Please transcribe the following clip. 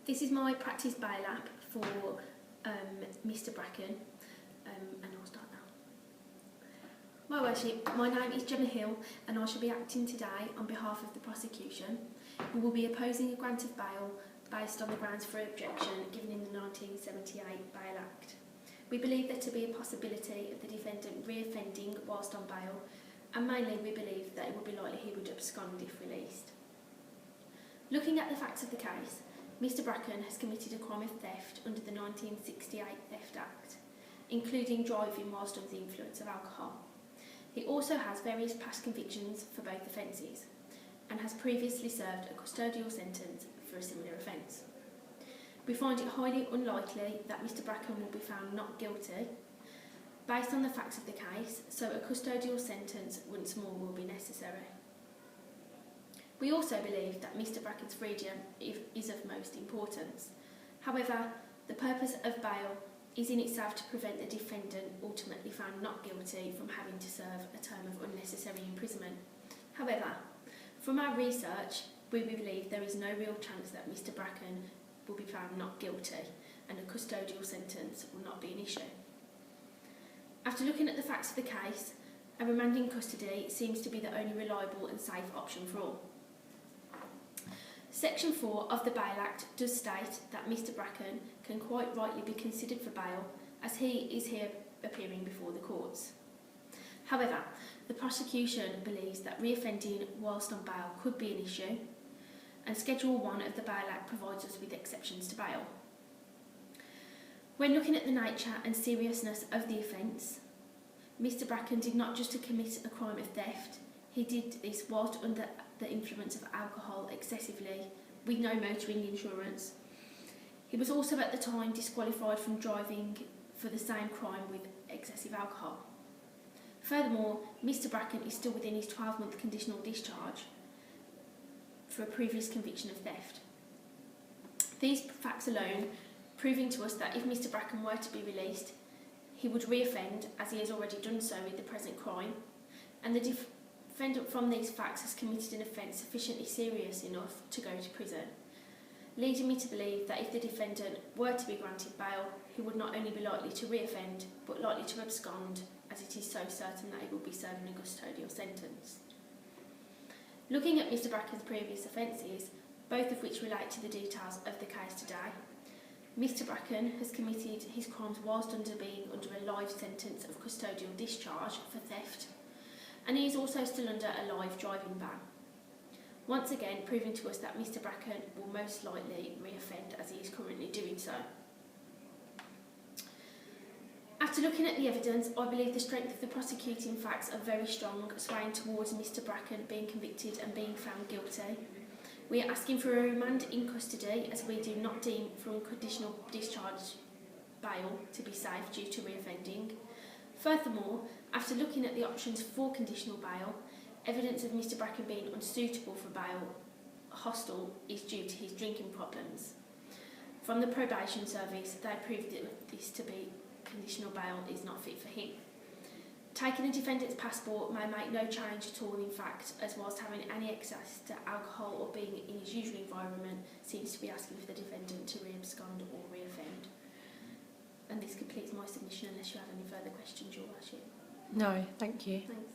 This is my practice bail app for Mr Bracken, and I'll start now. My worship, my name is GemNatHill and I shall be acting today on behalf of the prosecution, who will be opposing a grant of bail based on the grounds for objection given in the 1978 Bail Act. We believe there to be a possibility of the defendant re-offending whilst on bail, and mainly we believe that it would be likely he would abscond if released. Looking at the facts of the case, Mr Bracken has committed a crime of theft under the 1968 Theft Act, including driving whilst under the influence of alcohol. He also has various past convictions for both offences and has previously served a custodial sentence for a similar offence. We find it highly unlikely that Mr Bracken will be found not guilty based on the facts of the case, so a custodial sentence once more will be necessary. We also believe that Mr Bracken's freedom is of most importance. However, the purpose of bail is in itself to prevent the defendant ultimately found not guilty from having to serve a term of unnecessary imprisonment. However, from our research, we believe there is no real chance that Mr Bracken will be found not guilty and a custodial sentence will not be an issue. After looking at the facts of the case, a remand in custody seems to be the only reliable and safe option for all. Section 4 of the Bail Act does state that Mr Bracken can quite rightly be considered for bail as he is here appearing before the courts. However, the prosecution believes that re-offending whilst on bail could be an issue, and Schedule 1 of the Bail Act provides us with exceptions to bail. When looking at the nature and seriousness of the offence, Mr Bracken did not just commit a crime of theft, he did this whilst under the influence of alcohol excessively, with no motoring insurance. He was also at the time disqualified from driving for the same crime with excessive alcohol. Furthermore, Mr Bracken is still within his 12-month conditional discharge for a previous conviction of theft. These facts alone proving to us that if Mr Bracken were to be released, he would re-offend as he has already done so with the present crime, and the defendant from these facts has committed an offence sufficiently serious enough to go to prison, leading me to believe that if the defendant were to be granted bail, he would not only be likely to re-offend, but likely to abscond, as it is so certain that he will be serving a custodial sentence. Looking at Mr Bracken's previous offences, both of which relate to the details of the case today, Mr Bracken has committed his crimes whilst being under a life sentence of custodial discharge for theft, and he is also still under a live driving ban. Once again, proving to us that Mr Bracken will most likely re-offend as he is currently doing so. After looking at the evidence, I believe the strength of the prosecuting facts are very strong, swaying towards Mr Bracken being convicted and being found guilty. We are asking for a remand in custody as we do not deem from conditional discharge bail to be safe due to re-offending. Furthermore, after looking at the options for conditional bail, evidence of Mr Bracken being unsuitable for bail hostile is due to his drinking problems. From the probation service, they proved this to be conditional bail is not fit for him. Taking a defendant's passport may make no change at all in fact, as whilst having any access to alcohol or being in his usual environment seems to be asking for the defendant to re-abscond or re-offend. And this completes my submission unless you have any further questions, Your Worship. No, thank you. Thanks.